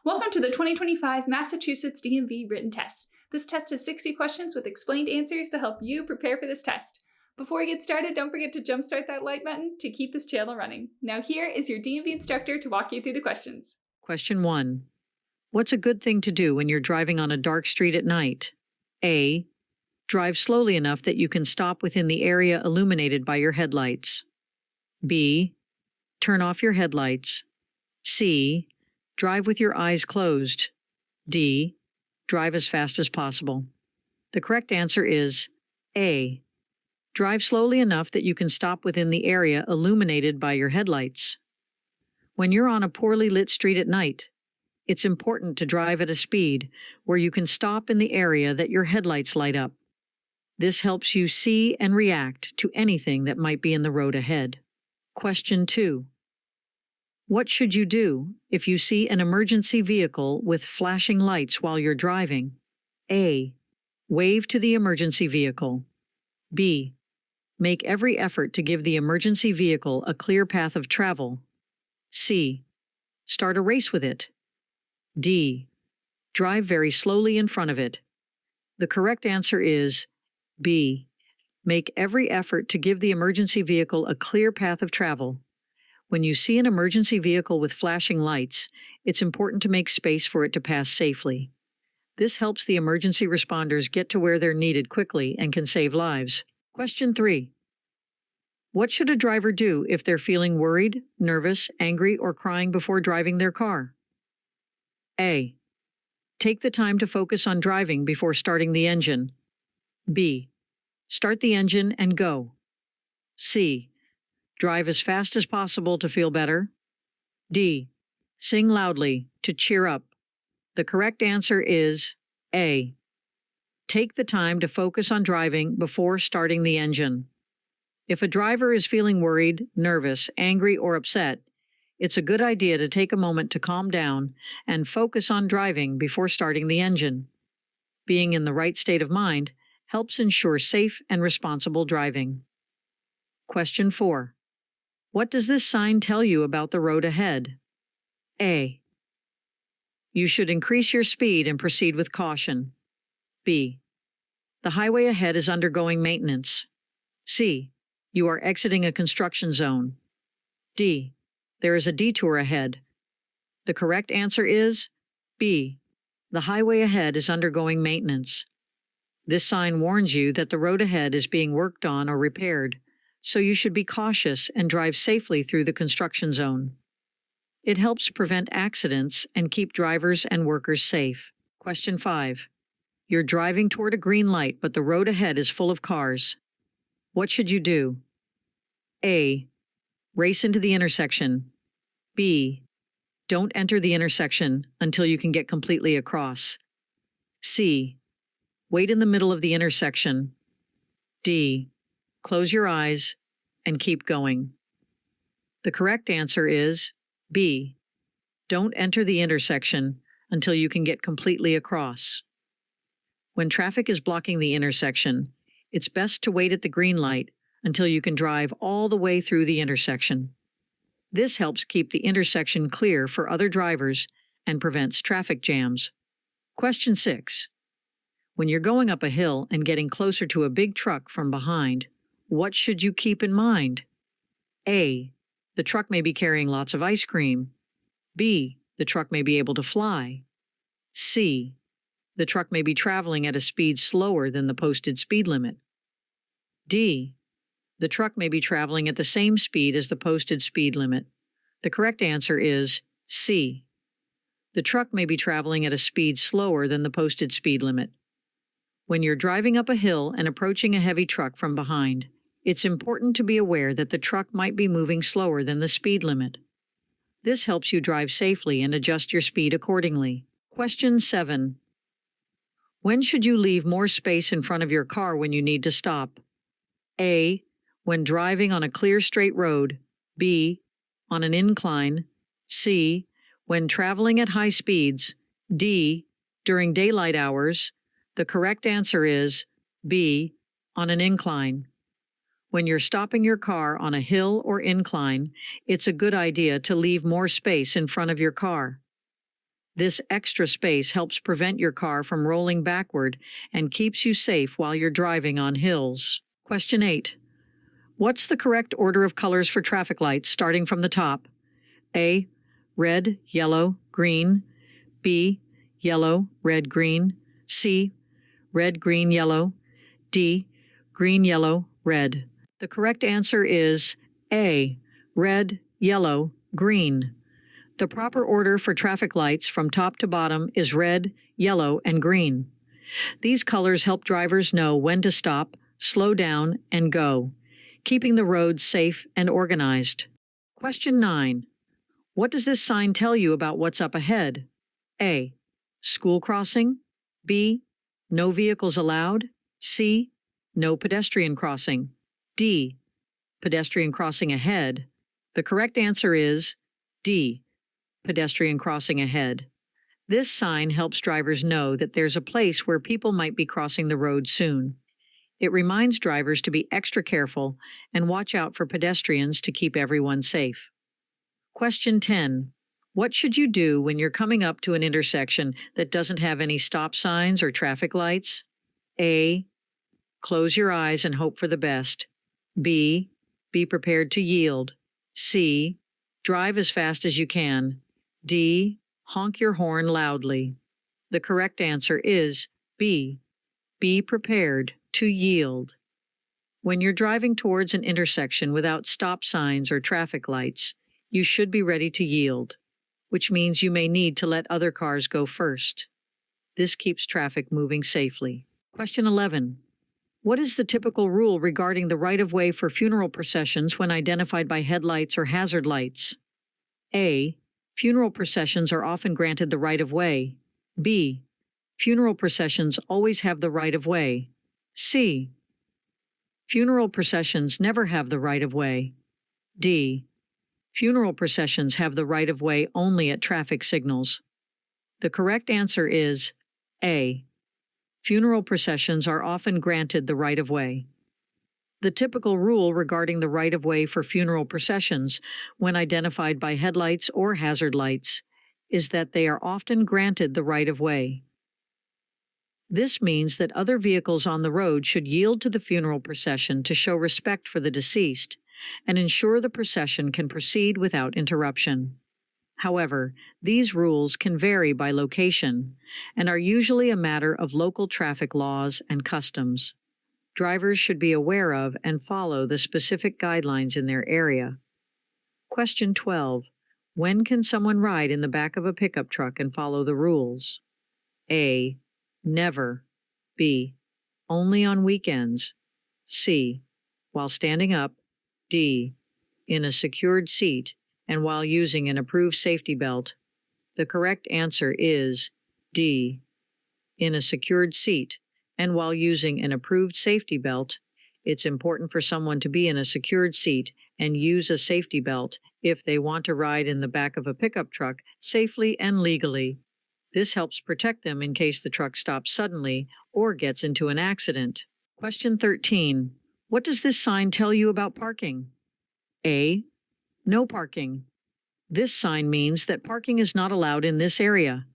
Welcome to the 2025 Massachusetts DMV written test. This test has 60 questions with explained answers to help you prepare for this test. Before we get started, don't forget to jumpstart that like button to keep this channel running. Now here is your DMV instructor to walk you through the questions. Question 1. What's a good thing to do when you're driving on a dark street at night? A. Drive slowly enough that you can stop within the area illuminated by your headlights. B. Turn off your headlights. C. Drive with your eyes closed. D. Drive as fast as possible. The correct answer is A. Drive slowly enough that you can stop within the area illuminated by your headlights. When you're on a poorly lit street at night, it's important to drive at a speed where you can stop in the area that your headlights light up. This helps you see and react to anything that might be in the road ahead. Question 2. What should you do if you see an emergency vehicle with flashing lights while you're driving? A. Wave to the emergency vehicle. B. Make every effort to give the emergency vehicle a clear path of travel. C. Start a race with it. D. Drive very slowly in front of it. The correct answer is B. Make every effort to give the emergency vehicle a clear path of travel. When you see an emergency vehicle with flashing lights, it's important to make space for it to pass safely. This helps the emergency responders get to where they're needed quickly and can save lives. Question 3. What should a driver do if they're feeling worried, nervous, angry, or crying before driving their car? A. Take the time to focus on driving before starting the engine. B. Start the engine and go. C. Drive as fast as possible to feel better. D. Sing loudly to cheer up. The correct answer is A. Take the time to focus on driving before starting the engine. If a driver is feeling worried, nervous, angry, or upset, it's a good idea to take a moment to calm down and focus on driving before starting the engine. Being in the right state of mind helps ensure safe and responsible driving. Question 4. What does this sign tell you about the road ahead? A. You should increase your speed and proceed with caution. B. The highway ahead is undergoing maintenance. C. You are exiting a construction zone. D. There is a detour ahead. The correct answer is B. The highway ahead is undergoing maintenance. This sign warns you that the road ahead is being worked on or repaired, so you should be cautious and drive safely through the construction zone. It helps prevent accidents and keep drivers and workers safe. Question 5. You're driving toward a green light, but the road ahead is full of cars. What should you do? A. Race into the intersection. B. Don't enter the intersection until you can get completely across. C. Wait in the middle of the intersection. D. Close your eyes and keep going. The correct answer is B. Don't enter the intersection until you can get completely across. When traffic is blocking the intersection, it's best to wait at the green light until you can drive all the way through the intersection. This helps keep the intersection clear for other drivers and prevents traffic jams. Question 6. When you're going up a hill and getting closer to a big truck from behind, what should you keep in mind? A. The truck may be carrying lots of ice cream. B. The truck may be able to fly. C. The truck may be traveling at a speed slower than the posted speed limit. D. The truck may be traveling at the same speed as the posted speed limit. The correct answer is C. The truck may be traveling at a speed slower than the posted speed limit. When you're driving up a hill and approaching a heavy truck from behind, it's important to be aware that the truck might be moving slower than the speed limit. This helps you drive safely and adjust your speed accordingly. Question 7. When should you leave more space in front of your car when you need to stop? A. When driving on a clear straight road. B. On an incline. C. When traveling at high speeds. D. During daylight hours. The correct answer is B. On an incline. When you're stopping your car on a hill or incline, it's a good idea to leave more space in front of your car. This extra space helps prevent your car from rolling backward and keeps you safe while you're driving on hills. Question 8. What's the correct order of colors for traffic lights starting from the top? A. Red, yellow, green. B. Yellow, red, green. C. Red, green, yellow. D. Green, yellow, red. The correct answer is A. Red, yellow, green. The proper order for traffic lights from top to bottom is red, yellow, and green. These colors help drivers know when to stop, slow down, and go, keeping the roads safe and organized. Question 9. What does this sign tell you about what's up ahead? A. School crossing. B. No vehicles allowed. C. No pedestrian crossing. D. Pedestrian crossing ahead. The correct answer is D. Pedestrian crossing ahead. This sign helps drivers know that there's a place where people might be crossing the road soon. It reminds drivers to be extra careful and watch out for pedestrians to keep everyone safe. Question 10. What should you do when you're coming up to an intersection that doesn't have any stop signs or traffic lights? A. Close your eyes and hope for the best. B. Be prepared to yield. C. Drive as fast as you can. D. Honk your horn loudly. The correct answer is B. Be prepared to yield. When you're driving towards an intersection without stop signs or traffic lights, you should be ready to yield, which means you may need to let other cars go first. This keeps traffic moving safely. Question 11. What is the typical rule regarding the right-of-way for funeral processions when identified by headlights or hazard lights? A. Funeral processions are often granted the right-of-way. B. Funeral processions always have the right-of-way. C. Funeral processions never have the right-of-way. D. Funeral processions have the right-of-way only at traffic signals. The correct answer is A. Funeral processions are often granted the right-of-way. The typical rule regarding the right-of-way for funeral processions, when identified by headlights or hazard lights, is that they are often granted the right-of-way. This means that other vehicles on the road should yield to the funeral procession to show respect for the deceased and ensure the procession can proceed without interruption. However, these rules can vary by location and are usually a matter of local traffic laws and customs. Drivers should be aware of and follow the specific guidelines in their area. Question 12. When can someone ride in the back of a pickup truck and follow the rules? A. Never. B. Only on weekends. C. While standing up. D. In a secured seat and while using an approved safety belt. The correct answer is D. In a secured seat and while using an approved safety belt. It's important for someone to be in a secured seat and use a safety belt if they want to ride in the back of a pickup truck safely and legally. This helps protect them in case the truck stops suddenly or gets into an accident. Question 13. What does this sign tell you about parking? A. No parking. This sign means that parking is not allowed in this area.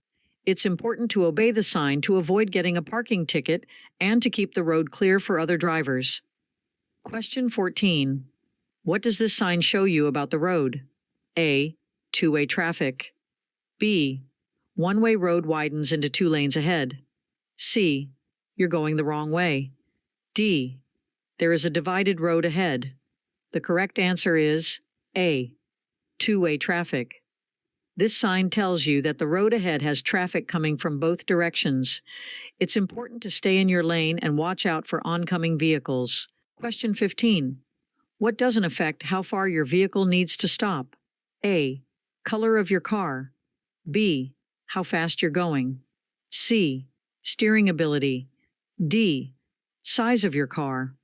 It's important to obey the sign to avoid getting a parking ticket and to keep the road clear for other drivers. Question 14. What does this sign show you about the road? A. Two-way traffic. B. One-way road widens into 2 lanes ahead. C. You're going the wrong way. D. There is a divided road ahead. The correct answer is A. Two-way traffic. This sign tells you that the road ahead has traffic coming from both directions. It's important to stay in your lane and watch out for oncoming vehicles. Question 15. What doesn't affect how far your vehicle needs to stop? A. Color of your car. B. How fast you're going. C. Steering ability. D. Size of your car.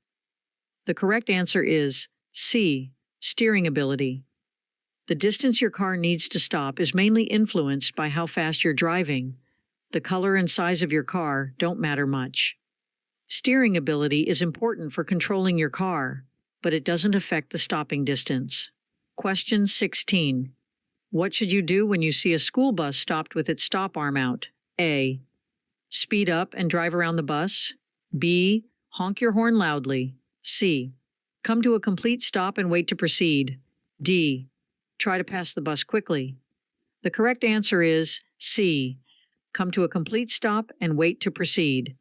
The correct answer is C. Steering ability. The distance your car needs to stop is mainly influenced by how fast you're driving. The color and size of your car don't matter much. Steering ability is important for controlling your car, but it doesn't affect the stopping distance. Question 16. What should you do when you see a school bus stopped with its stop arm out? A. Speed up and drive around the bus. B. Honk your horn loudly. C. Come to a complete stop and wait to proceed. D. Try to pass the bus quickly. The correct answer is C. Come to a complete stop and wait to proceed.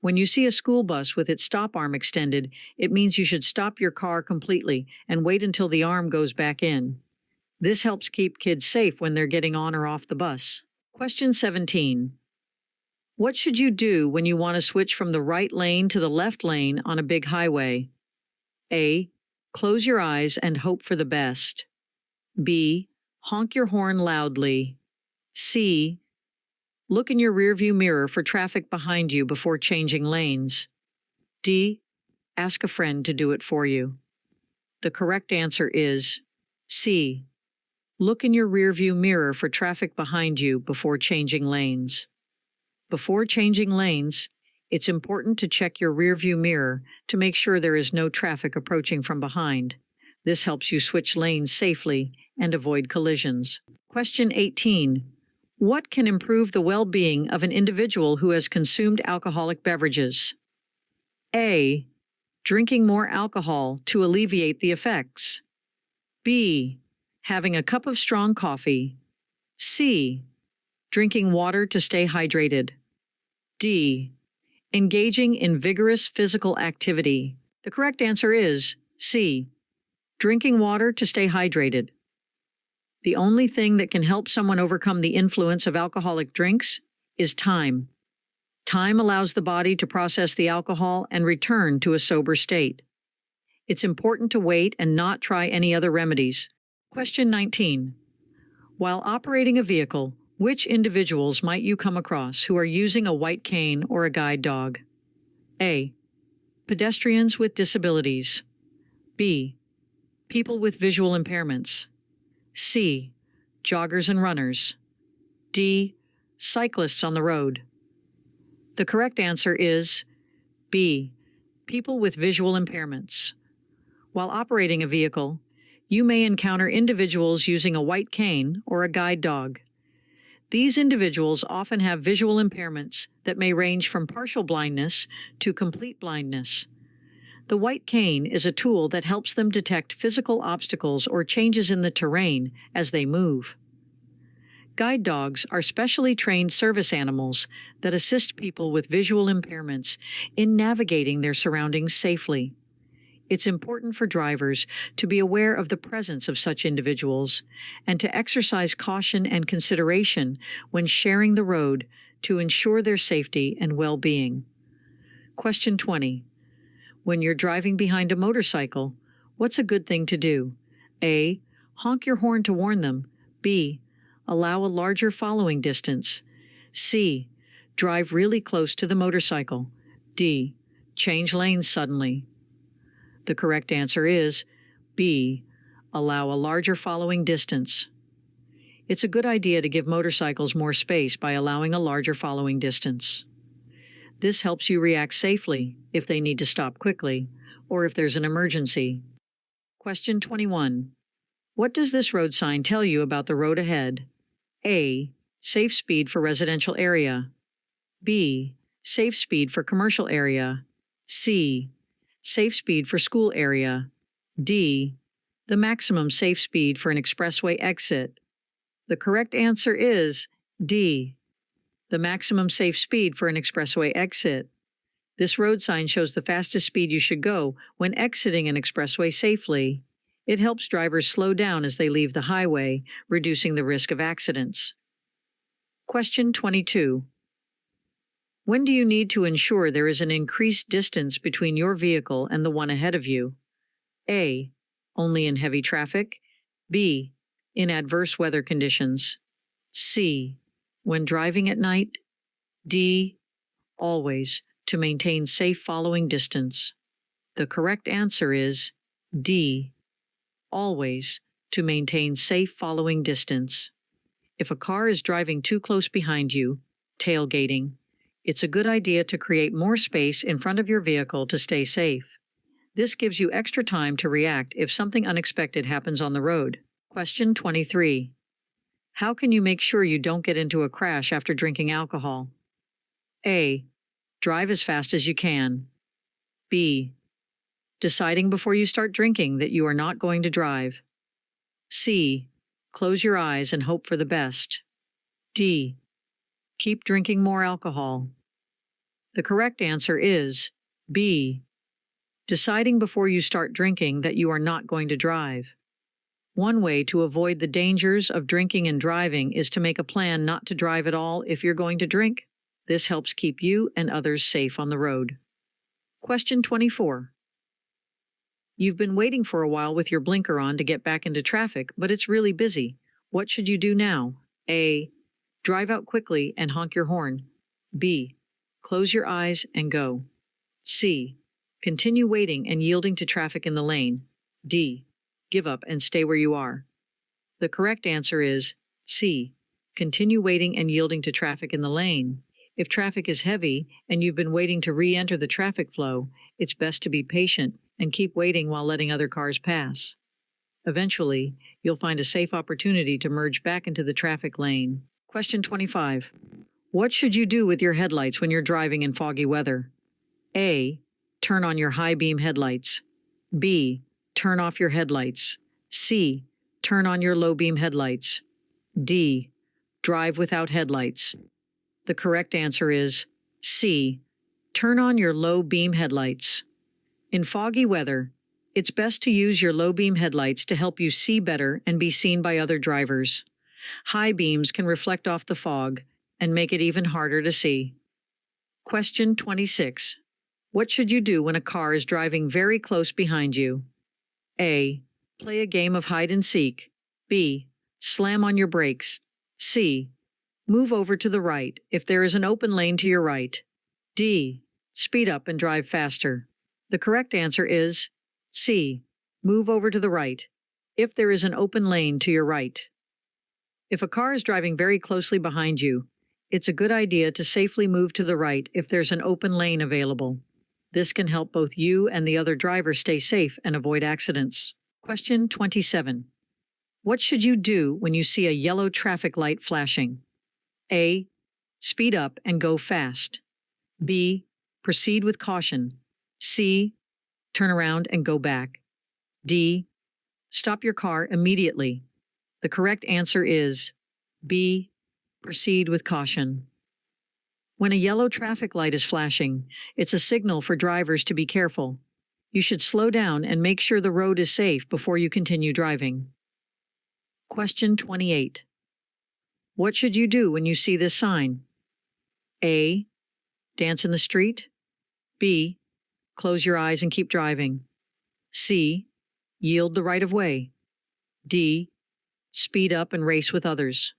When you see a school bus with its stop arm extended, it means you should stop your car completely and wait until the arm goes back in. This helps keep kids safe when they're getting on or off the bus. Question 17. What should you do when you want to switch from the right lane to the left lane on a big highway? A. Close your eyes and hope for the best. B. Honk your horn loudly. C. Look in your rearview mirror for traffic behind you before changing lanes. D. Ask a friend to do it for you. The correct answer is C. Look in your rearview mirror for traffic behind you before changing lanes. Before changing lanes, it's important to check your rearview mirror to make sure there is no traffic approaching from behind. This helps you switch lanes safely and avoid collisions. Question 18. What can improve the well-being of an individual who has consumed alcoholic beverages? A. Drinking more alcohol to alleviate the effects. B. Having a cup of strong coffee. C. Drinking water to stay hydrated. D. Engaging in vigorous physical activity. The correct answer is C. Drinking water to stay hydrated. The only thing that can help someone overcome the influence of alcoholic drinks is time. Time allows the body to process the alcohol and return to a sober state. It's important to wait and not try any other remedies. Question 19. While operating a vehicle, which individuals might you come across who are using a white cane or a guide dog? A. Pedestrians with disabilities. B. People with visual impairments. C. Joggers and runners. D. Cyclists on the road. The correct answer is B. People with visual impairments. While operating a vehicle, you may encounter individuals using a white cane or a guide dog. These individuals often have visual impairments that may range from partial blindness to complete blindness. The white cane is a tool that helps them detect physical obstacles or changes in the terrain as they move. Guide dogs are specially trained service animals that assist people with visual impairments in navigating their surroundings safely. It's important for drivers to be aware of the presence of such individuals and to exercise caution and consideration when sharing the road to ensure their safety and well-being. Question 20. When you're driving behind a motorcycle, what's a good thing to do? A. Honk your horn to warn them. B. Allow a larger following distance. C. Drive really close to the motorcycle. D. Change lanes suddenly. The correct answer is B. Allow a larger following distance. It's a good idea to give motorcycles more space by allowing a larger following distance. This helps you react safely if they need to stop quickly or if there's an emergency. Question 21. What does this road sign tell you about the road ahead? A. Safe speed for residential area. B. Safe speed for commercial area. C. Safe speed for school area. D. The maximum safe speed for an expressway exit. The correct answer is D. The maximum safe speed for an expressway exit. This road sign shows the fastest speed you should go when exiting an expressway safely. It helps drivers slow down as they leave the highway, reducing the risk of accidents. Question 22. When do you need to ensure there is an increased distance between your vehicle and the one ahead of you? A. Only in heavy traffic. B. In adverse weather conditions. C. When driving at night. D. Always, to maintain safe following distance. The correct answer is D. Always, to maintain safe following distance. If a car is driving too close behind you, tailgating, it's a good idea to create more space in front of your vehicle to stay safe. This gives you extra time to react if something unexpected happens on the road. Question 23. How can you make sure you don't get into a crash after drinking alcohol? A. Drive as fast as you can. B. Deciding before you start drinking that you are not going to drive. C. Close your eyes and hope for the best. D. Keep drinking more alcohol. The correct answer is B. Deciding before you start drinking that you are not going to drive. One way to avoid the dangers of drinking and driving is to make a plan not to drive at all if you're going to drink. This helps keep you and others safe on the road. Question 24. You've been waiting for a while with your blinker on to get back into traffic, but it's really busy. What should you do now? A. Drive out quickly and honk your horn. B. Close your eyes and go. C. Continue waiting and yielding to traffic in the lane. D. Give up and stay where you are. The correct answer is C. Continue waiting and yielding to traffic in the lane. If traffic is heavy and you've been waiting to re-enter the traffic flow, it's best to be patient and keep waiting while letting other cars pass. Eventually, you'll find a safe opportunity to merge back into the traffic lane. Question 25. What should you do with your headlights when you're driving in foggy weather? A. Turn on your high beam headlights. B. Turn off your headlights. C. Turn on your low beam headlights. D. Drive without headlights. The correct answer is C. Turn on your low beam headlights. In foggy weather, it's best to use your low beam headlights to help you see better and be seen by other drivers. High beams can reflect off the fog and make it even harder to see. Question 26. What should you do when a car is driving very close behind you? A. Play a game of hide and seek. B. Slam on your brakes. C. Move over to the right if there is an open lane to your right. D. Speed up and drive faster. The correct answer is C. Move over to the right if there is an open lane to your right. If a car is driving very closely behind you, it's a good idea to safely move to the right if there's an open lane available. This can help both you and the other driver stay safe and avoid accidents. Question 27. What should you do when you see a yellow traffic light flashing? A. Speed up and go fast. B. Proceed with caution. C. Turn around and go back. D. Stop your car immediately. The correct answer is B. Proceed with caution. When a yellow traffic light is flashing, it's a signal for drivers to be careful. You should slow down and make sure the road is safe before you continue driving. Question 28. What should you do when you see this sign? A. Dance in the street. B. Close your eyes and keep driving. C. Yield the right of way. D. Speed up and race with others.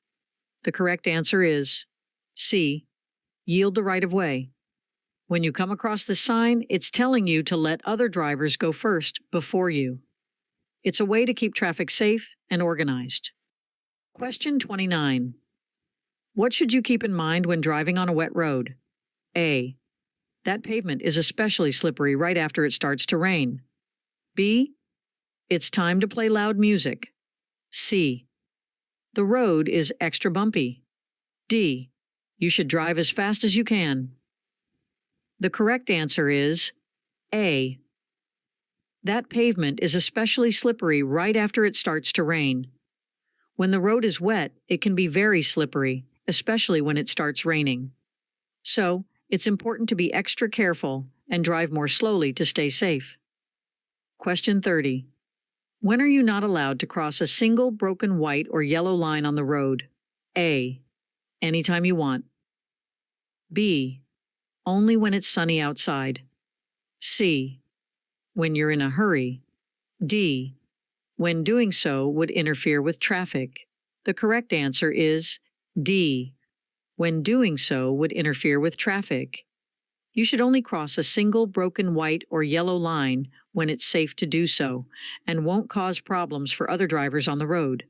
The correct answer is C. Yield the right of way. When you come across the sign, it's telling you to let other drivers go first before you. It's a way to keep traffic safe and organized. Question 29. What should you keep in mind when driving on a wet road? A. That pavement is especially slippery right after it starts to rain. B. It's time to play loud music. C. The road is extra bumpy. D. You should drive as fast as you can. The correct answer is A. That pavement is especially slippery right after it starts to rain. When the road is wet, it can be very slippery, especially when it starts raining. So, it's important to be extra careful and drive more slowly to stay safe. Question 30. When are you not allowed to cross a single broken white or yellow line on the road? A. Anytime you want. B. Only when it's sunny outside. C. When you're in a hurry. D. When doing so would interfere with traffic. The correct answer is D. When doing so would interfere with traffic. You should only cross a single broken white or yellow line when it's safe to do so and won't cause problems for other drivers on the road.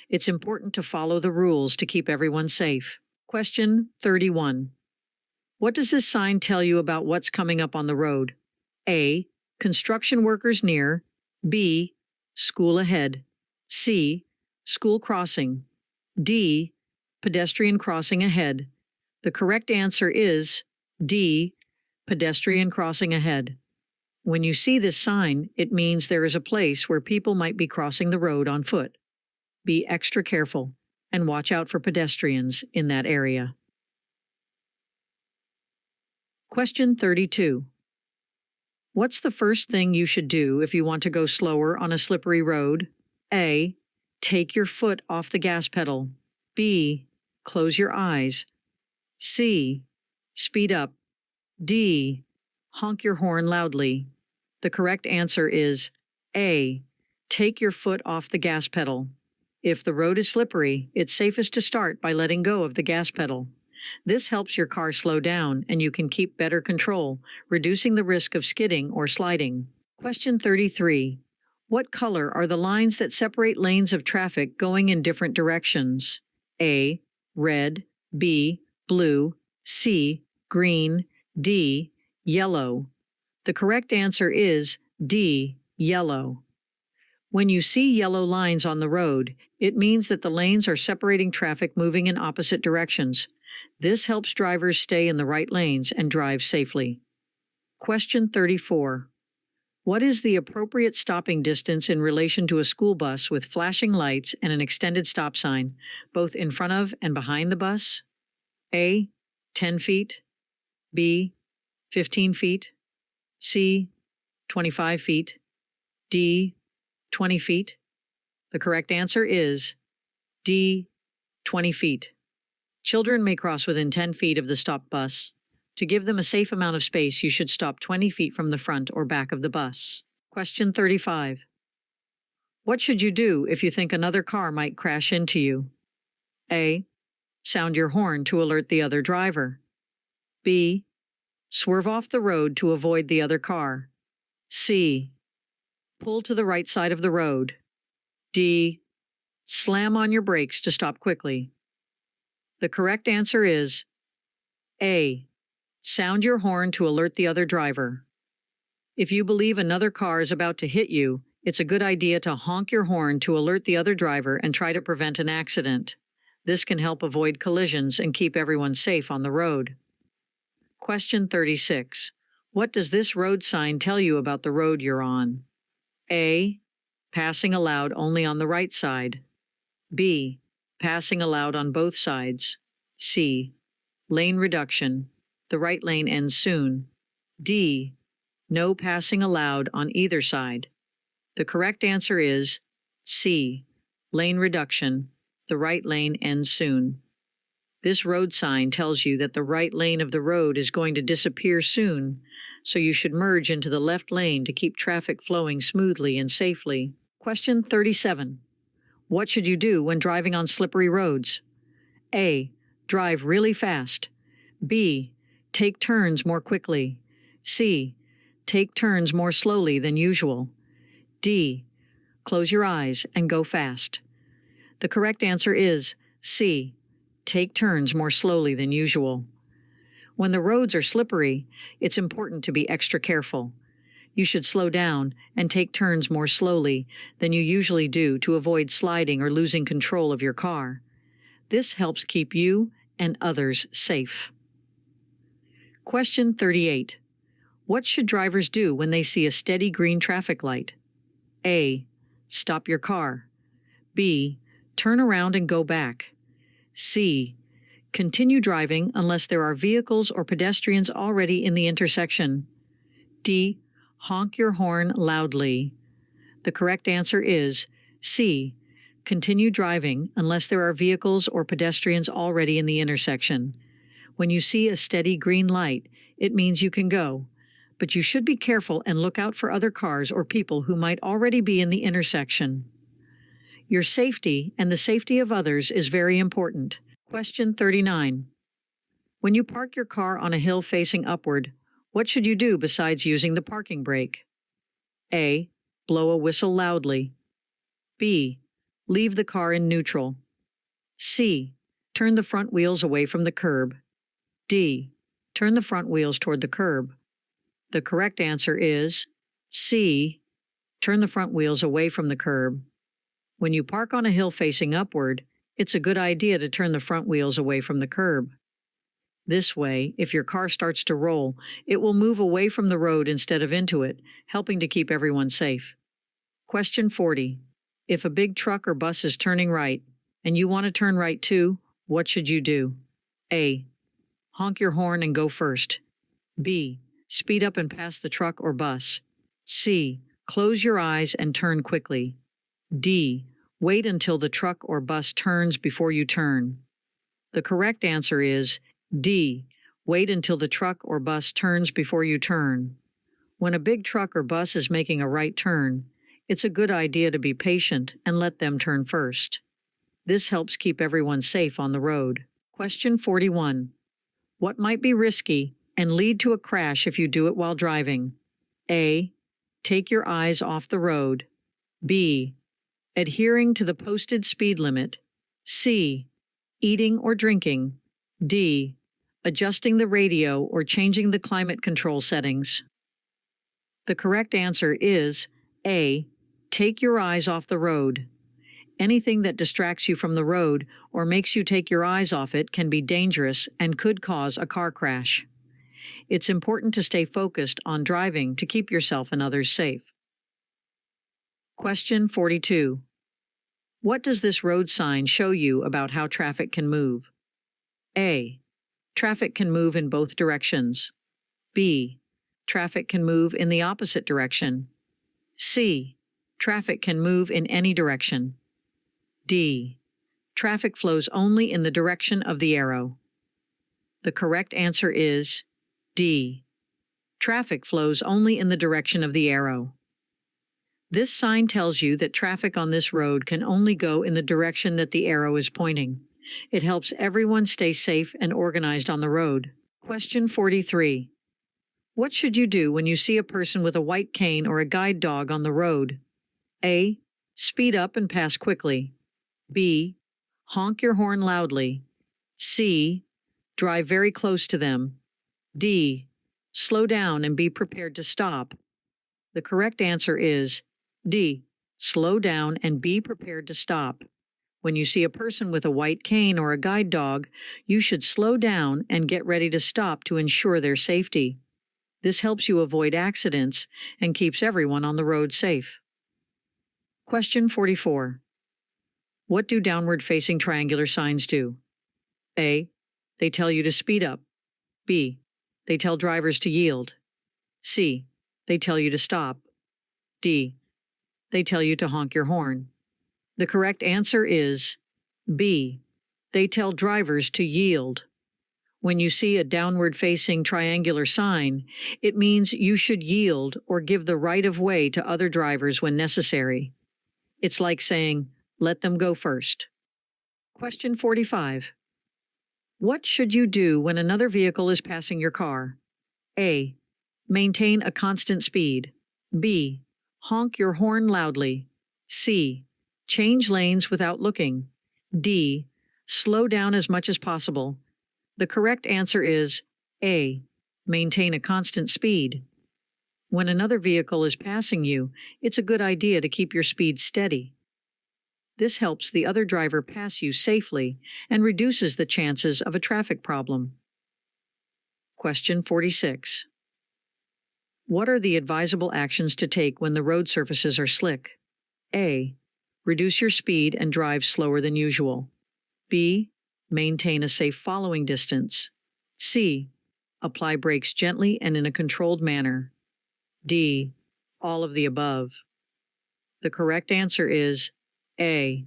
It's important to follow the rules to keep everyone safe. Question 31. What does this sign tell you about what's coming up on the road? A. Construction workers near. B. School ahead. C. School crossing. D. Pedestrian crossing ahead. The correct answer is D. Pedestrian crossing ahead. When you see this sign, it means there is a place where people might be crossing the road on foot. Be extra careful and watch out for pedestrians in that area. Question 32. What's the first thing you should do if you want to go slower on a slippery road? A. Take your foot off the gas pedal. B. Close your eyes. C. Speed up. D. Honk your horn loudly. The correct answer is A. Take your foot off the gas pedal. If the road is slippery, it's safest to start by letting go of the gas pedal. This helps your car slow down and you can keep better control, reducing the risk of skidding or sliding. Question 33. What color are the lines that separate lanes of traffic going in different directions? A. Red. B. Blue. C. Green. D. Yellow. The correct answer is D. Yellow. When you see yellow lines on the road, it means that the lanes are separating traffic moving in opposite directions. This helps drivers stay in the right lanes and drive safely. Question 34. What is the appropriate stopping distance in relation to a school bus with flashing lights and an extended stop sign, both in front of and behind the bus? A. 10 feet. B. 15 feet. C. 25 feet. D. 20 feet. The correct answer is D. 20 feet. Children may cross within 10 feet of the stopped bus. To give them a safe amount of space, you should stop 20 feet from the front or back of the bus. Question 35. What should you do if you think another car might crash into you? A. Sound your horn to alert the other driver. B. Swerve off the road to avoid the other car. C. Pull to the right side of the road. D. Slam on your brakes to stop quickly. The correct answer is A. Sound your horn to alert the other driver. If you believe another car is about to hit you, it's a good idea to honk your horn to alert the other driver and try to prevent an accident. This can help avoid collisions and keep everyone safe on the road. Question 36. What does this road sign tell you about the road you're on? A. Passing allowed only on the right side. B. Passing allowed on both sides. C. Lane reduction. The right lane ends soon. D. No passing allowed on either side. The correct answer is C. Lane reduction. The right lane ends soon. This road sign tells you that the right lane of the road is going to disappear soon, so you should merge into the left lane to keep traffic flowing smoothly and safely. Question 37. What should you do when driving on slippery roads? A. Drive really fast. B. Take turns more quickly. C. Take turns more slowly than usual. D. Close your eyes and go fast. The correct answer is C. Take turns more slowly than usual. When the roads are slippery, it's important to be extra careful. You should slow down and take turns more slowly than you usually do to avoid sliding or losing control of your car. This helps keep you and others safe. Question 38. What should drivers do when they see a steady green traffic light? A. Stop your car. B. Turn around and go back. C. Continue driving unless there are vehicles or pedestrians already in the intersection. D. Honk your horn loudly. The correct answer is C. Continue driving unless there are vehicles or pedestrians already in the intersection. When you see a steady green light, it means you can go, but you should be careful and look out for other cars or people who might already be in the intersection. Your safety and the safety of others is very important. Question 39. When you park your car on a hill facing upward, what should you do besides using the parking brake? A. Blow a whistle loudly. B. Leave the car in neutral. C. Turn the front wheels away from the curb. D. Turn the front wheels toward the curb. The correct answer is C. Turn the front wheels away from the curb. When you park on a hill facing upward, it's a good idea to turn the front wheels away from the curb. This way, if your car starts to roll, it will move away from the road instead of into it, helping to keep everyone safe. Question 40. If a big truck or bus is turning right, and you want to turn right too, what should you do? A. Honk your horn and go first. B. Speed up and pass the truck or bus. C. Close your eyes and turn quickly. D. Wait until the truck or bus turns before you turn. The correct answer is D. Wait until the truck or bus turns before you turn. When a big truck or bus is making a right turn, it's a good idea to be patient and let them turn first. This helps keep everyone safe on the road. Question 41. What might be risky and lead to a crash if you do it while driving? A. Take your eyes off the road. B. Adhering to the posted speed limit. C. Eating or drinking. D. Adjusting the radio or changing the climate control settings. The correct answer is A. Take your eyes off the road. Anything that distracts you from the road or makes you take your eyes off it can be dangerous and could cause a car crash. It's important to stay focused on driving to keep yourself and others safe. Question 42. What does this road sign show you about how traffic can move? A. Traffic can move in both directions. B. Traffic can move in the opposite direction. C. Traffic can move in any direction. D. Traffic flows only in the direction of the arrow. The correct answer is D. Traffic flows only in the direction of the arrow. This sign tells you that traffic on this road can only go in the direction that the arrow is pointing. It helps everyone stay safe and organized on the road. Question 43. What should you do when you see a person with a white cane or a guide dog on the road? A. Speed up and pass quickly. B. Honk your horn loudly. C. Drive very close to them. D. Slow down and be prepared to stop. The correct answer is D. Slow down and be prepared to stop. When you see a person with a white cane or a guide dog, you should slow down and get ready to stop to ensure their safety. This helps you avoid accidents and keeps everyone on the road safe. Question 44. What do downward-facing triangular signs do? A. They tell you to speed up. B. They tell drivers to yield. C. They tell you to stop. D. They tell you to honk your horn. The correct answer is B. They tell drivers to yield. When you see a downward-facing triangular sign, it means you should yield or give the right of way to other drivers when necessary. It's like saying, let them go first. Question 45. What should you do when another vehicle is passing your car? A. Maintain a constant speed. B. Honk your horn loudly. C. Change lanes without looking. D. Slow down as much as possible. The correct answer is A. Maintain a constant speed. When another vehicle is passing you, it's a good idea to keep your speed steady. This helps the other driver pass you safely and reduces the chances of a traffic problem. Question 46. What are the advisable actions to take when the road surfaces are slick? A. Reduce your speed and drive slower than usual. B. Maintain a safe following distance. C. Apply brakes gently and in a controlled manner. D. All of the above. The correct answer is A.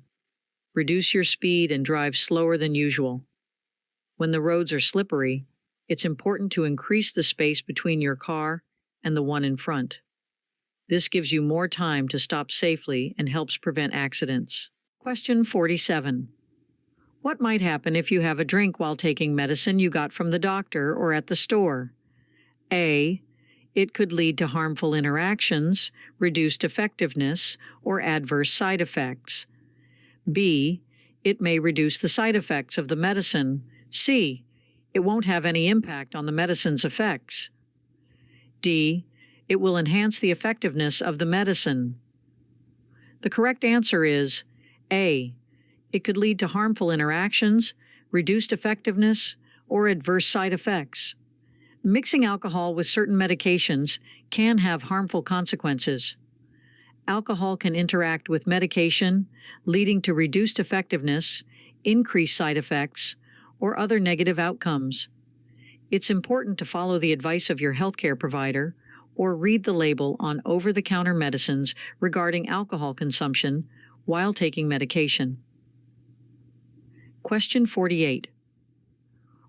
Reduce your speed and drive slower than usual. When the roads are slippery, it's important to increase the space between your car and the one in front. This gives you more time to stop safely and helps prevent accidents. Question 47. What might happen if you have a drink while taking medicine you got from the doctor or at the store? A. It could lead to harmful interactions, reduced effectiveness, or adverse side effects. B. It may reduce the side effects of the medicine. C. It won't have any impact on the medicine's effects. D. It will enhance the effectiveness of the medicine. The correct answer is A. It could lead to harmful interactions, reduced effectiveness, or adverse side effects. Mixing alcohol with certain medications can have harmful consequences. Alcohol can interact with medication, leading to reduced effectiveness, increased side effects, or other negative outcomes. It's important to follow the advice of your healthcare provider or read the label on over-the-counter medicines regarding alcohol consumption while taking medication. Question 48.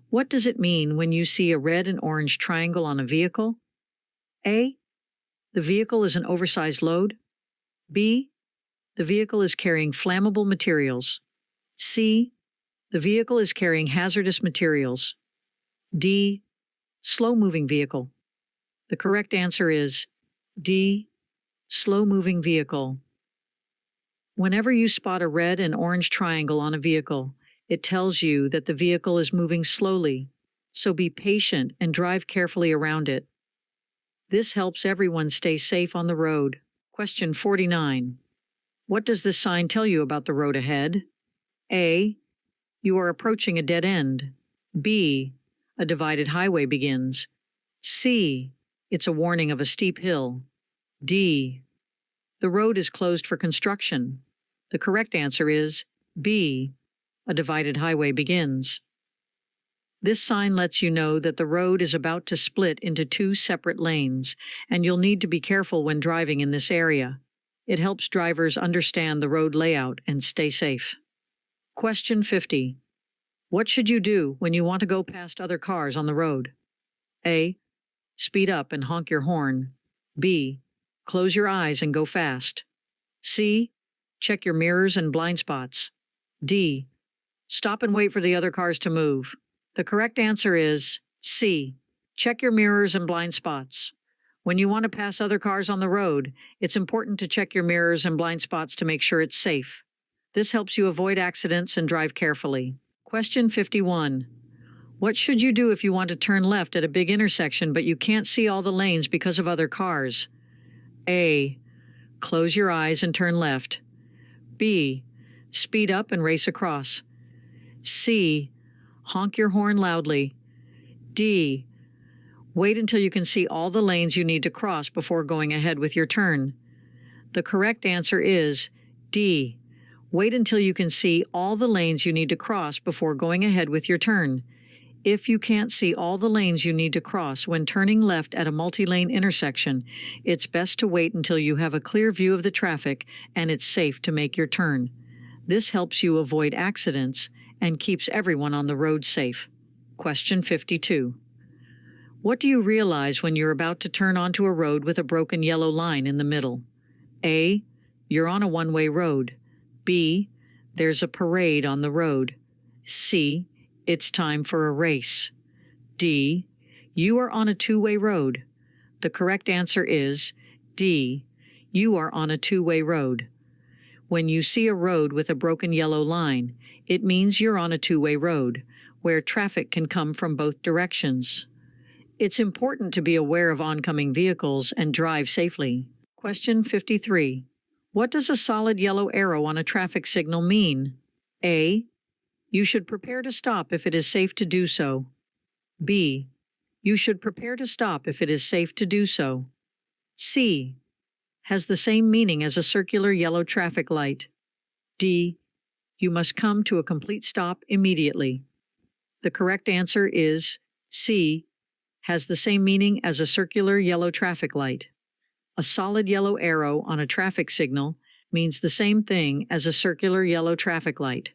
What does it mean when you see a red and orange triangle on a vehicle? A. The vehicle is an oversized load. B. The vehicle is carrying flammable materials. C. The vehicle is carrying hazardous materials. D. Slow-moving vehicle. The correct answer is D. Slow-moving vehicle. Whenever you spot a red and orange triangle on a vehicle, it tells you that the vehicle is moving slowly, so be patient and drive carefully around it. This helps everyone stay safe on the road. Question 49. What does this sign tell you about the road ahead? A. You are approaching a dead end. B. A divided highway begins. C. It's a warning of a steep hill. D. The road is closed for construction. The correct answer is B. A divided highway begins. This sign lets you know that the road is about to split into two separate lanes, and you'll need to be careful when driving in this area. It helps drivers understand the road layout and stay safe. Question 50. What should you do when you want to go past other cars on the road? A. Speed up and honk your horn. B. Close your eyes and go fast. C. Check your mirrors and blind spots. D. Stop and wait for the other cars to move. The correct answer is C. Check your mirrors and blind spots. When you want to pass other cars on the road, it's important to check your mirrors and blind spots to make sure it's safe. This helps you avoid accidents and drive carefully. Question 51. What should you do if you want to turn left at a big intersection but you can't see all the lanes because of other cars? A. Close your eyes and turn left. B. Speed up and race across. C. Honk your horn loudly. D. Wait until you can see all the lanes you need to cross before going ahead with your turn. The correct answer is D. Wait until you can see all the lanes you need to cross before going ahead with your turn. If you can't see all the lanes you need to cross when turning left at a multi-lane intersection, it's best to wait until you have a clear view of the traffic and it's safe to make your turn. This helps you avoid accidents and keeps everyone on the road safe. Question 52. What do you realize when you're about to turn onto a road with a broken yellow line in the middle? A. You're on a one-way road. B. There's a parade on the road. C. It's time for a race. D. You are on a two-way road. The correct answer is D. You are on a two-way road. When you see a road with a broken yellow line, it means you're on a two-way road, where traffic can come from both directions. It's important to be aware of oncoming vehicles and drive safely. Question 53. What does a solid yellow arrow on a traffic signal mean? A. You should prepare to stop if it is safe to do so. B. You should prepare to stop if it is safe to do so. C. Has the same meaning as a circular yellow traffic light. D. You must come to a complete stop immediately. The correct answer is C. Has the same meaning as a circular yellow traffic light. A solid yellow arrow on a traffic signal means the same thing as a circular yellow traffic light.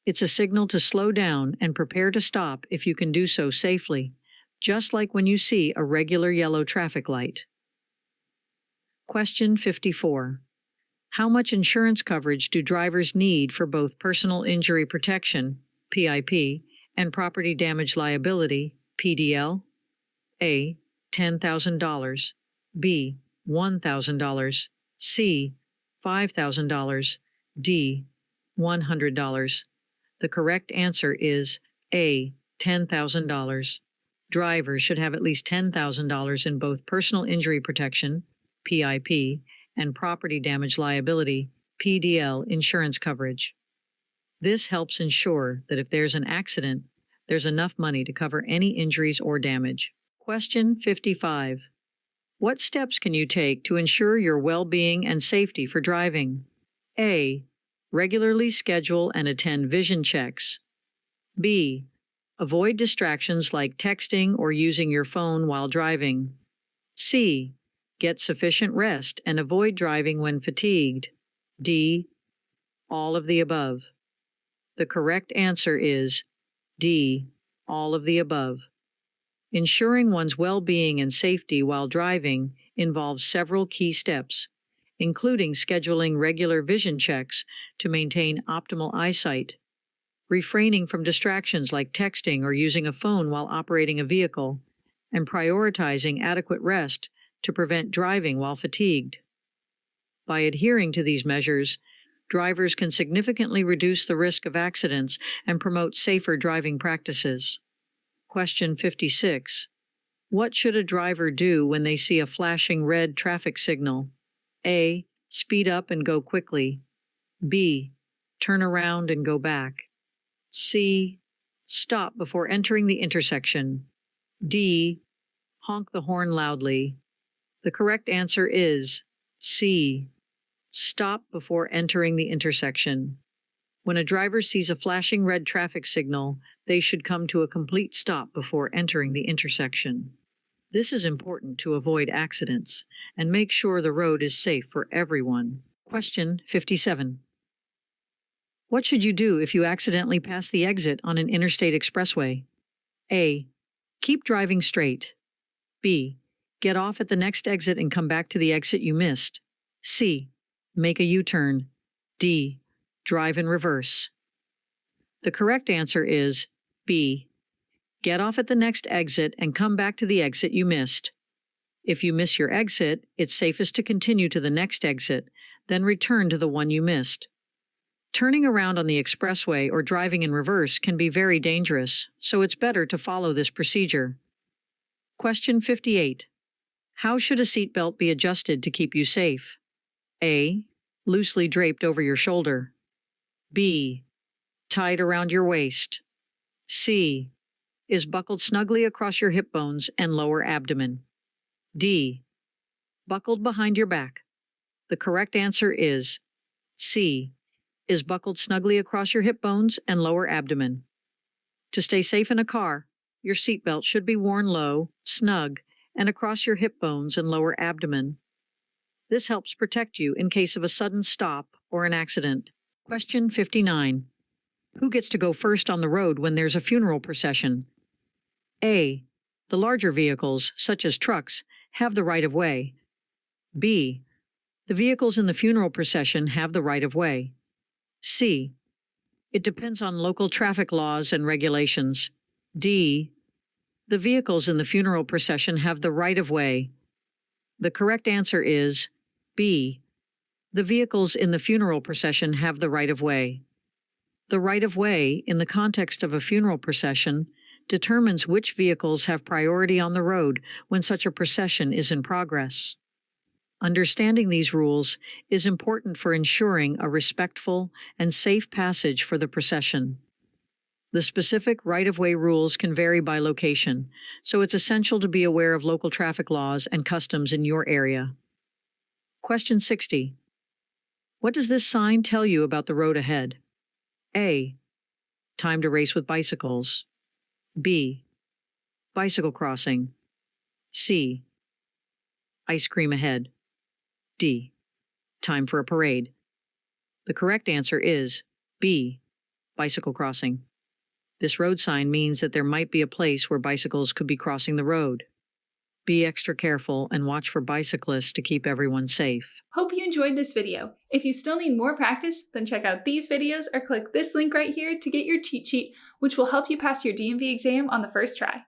It's a signal to slow down and prepare to stop if you can do so safely, just like when you see a regular yellow traffic light. Question 54. How much insurance coverage do drivers need for both personal injury protection, PIP, and property damage liability, PDL? A. $10,000. B. $1,000. C. $5,000. D. $100. The correct answer is A. $10,000. Drivers should have at least $10,000 in both personal injury protection, PIP, and property damage liability, PDL insurance coverage. This helps ensure that if there's an accident, there's enough money to cover any injuries or damage. Question 55. What steps can you take to ensure your well-being and safety for driving? A. Regularly schedule and attend vision checks. B. Avoid distractions like texting or using your phone while driving. C. Get sufficient rest and avoid driving when fatigued. D. All of the above. The correct answer is D. All of the above. Ensuring one's well-being and safety while driving involves several key steps, including scheduling regular vision checks to maintain optimal eyesight, refraining from distractions like texting or using a phone while operating a vehicle, and prioritizing adequate rest to prevent driving while fatigued. By adhering to these measures, drivers can significantly reduce the risk of accidents and promote safer driving practices. Question 56. What should a driver do when they see a flashing red traffic signal? A. Speed up and go quickly. B. Turn around and go back. C. Stop before entering the intersection. D. Honk the horn loudly. The correct answer is C. Stop before entering the intersection. When a driver sees a flashing red traffic signal, they should come to a complete stop before entering the intersection. This is important to avoid accidents and make sure the road is safe for everyone. Question 57. What should you do if you accidentally pass the exit on an interstate expressway? A. Keep driving straight. B. Get off at the next exit and come back to the exit you missed. C. Make a U-turn. D. Drive in reverse. The correct answer is B. Get off at the next exit and come back to the exit you missed. If you miss your exit, it's safest to continue to the next exit, then return to the one you missed. Turning around on the expressway or driving in reverse can be very dangerous, so it's better to follow this procedure. Question 58. How should a seatbelt be adjusted to keep you safe? A. Loosely draped over your shoulder. B. Tied around your waist. C. Is buckled snugly across your hip bones and lower abdomen. D. Buckled behind your back. The correct answer is C. Is buckled snugly across your hip bones and lower abdomen. To stay safe in a car, your seatbelt should be worn low, snug, and across your hip bones and lower abdomen. This helps protect you in case of a sudden stop or an accident. Question 59. Who gets to go first on the road when there's a funeral procession? A. The larger vehicles, such as trucks, have the right of way. B. The vehicles in the funeral procession have the right of way. C. It depends on local traffic laws and regulations. D. The vehicles in the funeral procession have the right of way. The correct answer is B. The vehicles in the funeral procession have the right of way. The right of way, in the context of a funeral procession, determines which vehicles have priority on the road when such a procession is in progress. Understanding these rules is important for ensuring a respectful and safe passage for the procession. The specific right-of-way rules can vary by location, so it's essential to be aware of local traffic laws and customs in your area. Question 60. What does this sign tell you about the road ahead? A. Time to race with bicycles. B. Bicycle crossing. C. Ice cream ahead. D. Time for a parade. The correct answer is B. Bicycle crossing. This road sign means that there might be a place where bicycles could be crossing the road. Be extra careful and watch for bicyclists to keep everyone safe. Hope you enjoyed this video. If you still need more practice, then check out these videos or click this link right here to get your cheat sheet, which will help you pass your DMV exam on the first try.